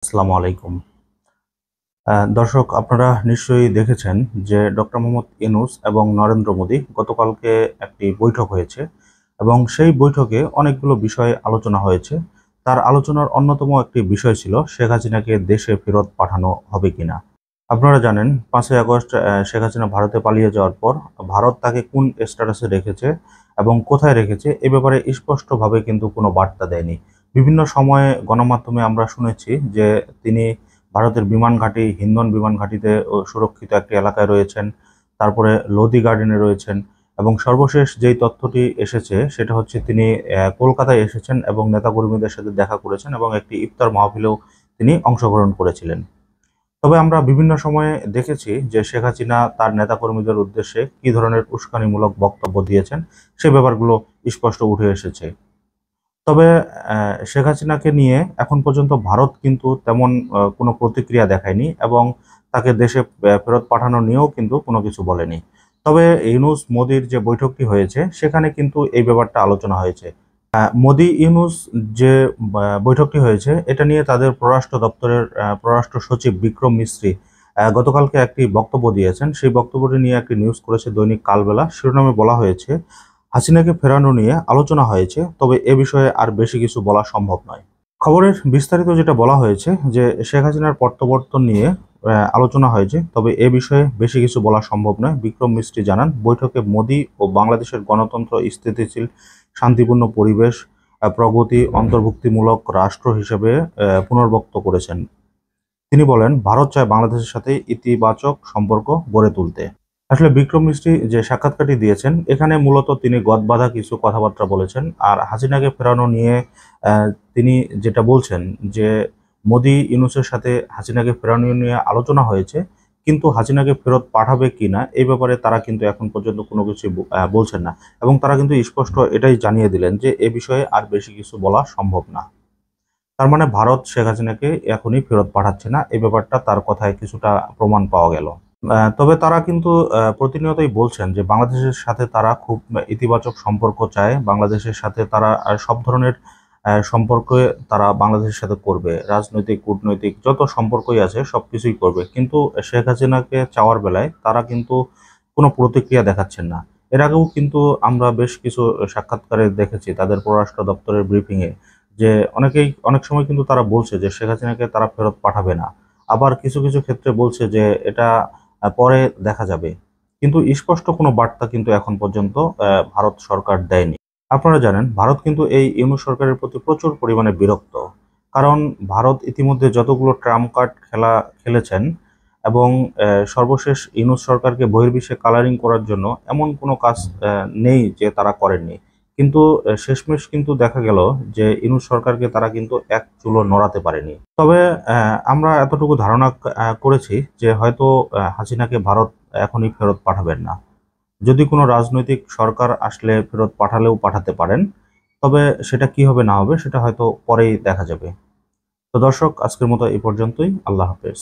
আসসালামু আলাইকুম। দর্শক, আপনারা নিশ্চয়ই দেখেছেন যে ডক্টর মোহাম্মদ ইউনূস এবং নরেন্দ্র মোদী গতকালকে একটি বৈঠক হয়েছে এবং সেই বৈঠকে অনেকগুলো বিষয় আলোচনা হয়েছে। তার আলোচনার অন্যতম একটি বিষয় ছিল শেখ হাসিনাকে দেশে ফেরত পাঠানো হবে কিনা। আপনারা জানেন ৫ই আগস্ট শেখ হাসিনা ভারতে পালিয়ে যাওয়ার পর ভারত তাকে কোন স্ট্যাটাসে রেখেছে এবং কোথায় রেখেছে এ ব্যাপারে স্পষ্টভাবে কিন্তু কোনো বার্তা দেয়নি। বিভিন্ন সময়ে গণমাধ্যমে আমরা শুনেছি যে তিনি ভারতের বিমান ঘাঁটি হিন্ডন বিমান ঘাঁটিতে সুরক্ষিত একটি এলাকায় রয়েছেন। তারপরে লোদি গার্ডেনে রয়েছেন এবং সর্বশেষ যেই তথ্যটি এসেছে সেটা হচ্ছে তিনি কলকাতায় এসেছেন এবং নেতাকর্মীদের সাথে দেখা করেছেন এবং একটি ইফতার মাহফিলেও তিনি অংশগ্রহণ করেছিলেন। তবে আমরা বিভিন্ন সময়ে দেখেছি যে শেখ হাসিনা তার নেতাকর্মীদের উদ্দেশ্যে কী ধরনের উস্কানিমূলক বক্তব্য দিয়েছেন, সে ব্যাপারগুলো স্পষ্ট উঠে এসেছে। তবে শেখ হাসিনাকে নিয়ে এখন পর্যন্ত ভারত কিন্তু তেমন কোনো প্রতিক্রিয়া দেখায়নি এবং তাকে দেশে ফেরত পাঠানো নিয়েও কিন্তু কোনো কিছু বলেনি। তবে ইউনূস মোদির যে বৈঠকটি হয়েছে সেখানে কিন্তু এই ব্যাপারটা আলোচনা হয়েছে। মোদি ইউনূস যে বৈঠকটি হয়েছে এটা নিয়ে তাদের পররাষ্ট্র দপ্তরের পররাষ্ট্র সচিব বিক্রম মিস্ত্রি গতকালকে একটি বক্তব্য দিয়েছেন। সেই বক্তব্যটি নিয়ে একটি নিউজ করেছে দৈনিক কালবেলা। শিরোনামে বলা হয়েছে, হাসিনাকে ফেরানো নিয়ে আলোচনা হয়েছে, তবে এ বিষয়ে আর বেশি কিছু বলা সম্ভব নয়। খবরের বিস্তারিত যেটা বলা হয়েছে যে শেখ হাসিনার প্রত্যাবর্তন নিয়ে আলোচনা হয়েছে, তবে এ বিষয়ে বেশি কিছু বলা সম্ভব নয়। বিক্রম মিস্ত্রি জানান, বৈঠকে মোদি ও বাংলাদেশের গণতন্ত্র স্থিতিশীল শান্তিপূর্ণ পরিবেশ প্রগতি অন্তর্ভুক্তিমূলক রাষ্ট্র হিসেবে পুনর্ব্যক্ত করেছেন। তিনি বলেন, ভারত চায় বাংলাদেশের সাথে ইতিবাচক সম্পর্ক গড়ে তুলতে। আসলে বিক্রম মিস্ত্রি যে সাক্ষাৎকারটি দিয়েছেন এখানে মূলত তিনি গদবাঁধা কিছু কথাবার্তা বলেছেন। আর হাসিনাকে ফেরানো নিয়ে তিনি যেটা বলছেন যে মোদি ইউনূসের সাথে হাসিনাকে ফেরানো নিয়ে আলোচনা হয়েছে, কিন্তু হাসিনাকে ফেরত পাঠাবে কিনা এই ব্যাপারে তারা কিন্তু এখন পর্যন্ত কোনো কিছু বলছেন না এবং তারা কিন্তু স্পষ্ট এটাই জানিয়ে দিলেন যে এ বিষয়ে আর বেশি কিছু বলা সম্ভব না। তার মানে ভারত শেখ হাসিনাকে এখনই ফেরত পাঠাচ্ছে না, এই ব্যাপারটা তার কথায় কিছুটা প্রমাণ পাওয়া গেল। তবে তারা কিন্তু প্রতিনিয়তই বলছেন যে বাংলাদেশের সাথে তারা খুব ইতিবাচক সম্পর্ক চায়। বাংলাদেশের সাথে তারা সব ধরনের সম্পর্কে তারা বাংলাদেশের সাথে করবে। রাজনৈতিক, কূটনৈতিক যত সম্পর্কই আছে সবকিছুই করবে। কিন্তু শেখ হাসিনাকে চাওয়ার বেলায় তারা কিন্তু কোনো প্রতিক্রিয়া দেখাচ্ছেন না। এর আগেও কিন্তু আমরা বেশ কিছু সাক্ষাৎকারে দেখেছি তাদের পররাষ্ট্র দপ্তরের ব্রিফিংয়ে যে অনেক সময় কিন্তু তারা বলছে যে শেখ হাসিনাকে তারা ফেরত পাঠাবে না। আবার কিছু কিছু ক্ষেত্রে বলছে যে এটা পরে দেখা যাবে। কিন্তু স্পষ্ট কোনো বার্তা কিন্তু এখন পর্যন্ত ভারত সরকার দেয়নি। আপনারা জানেন ভারত কিন্তু এই ইউনূস সরকারের প্রতি প্রচুর পরিমাণে বিরক্ত। কারণ ভারত ইতিমধ্যে যতগুলো ট্রাম্প কার্ড খেলেছেন এবং সর্বশেষ ইউনূস সরকারকে বহির্বিশ্বে কালারিং করার জন্য এমন কোনো কাজ নেই যে তারা করেননি। কিন্তু শেষমেশ কিন্তু দেখা গেল যে ইউনূস সরকারকে তারা কিন্তু এক চুলও নড়াতে পারেনি। তবে আমরা এতটুকু ধারণা করেছি যে হয়তো হাসিনাকে ভারত এখনই ফেরত পাঠাবেন না। যদি কোনো রাজনৈতিক সরকার আসলে ফেরত পাঠালেও পাঠাতে পারেন। তবে সেটা কি হবে না হবে সেটা হয়তো পরেই দেখা যাবে। তো দর্শক, আজকের মতো এই পর্যন্তই। আল্লাহ হাফেজ।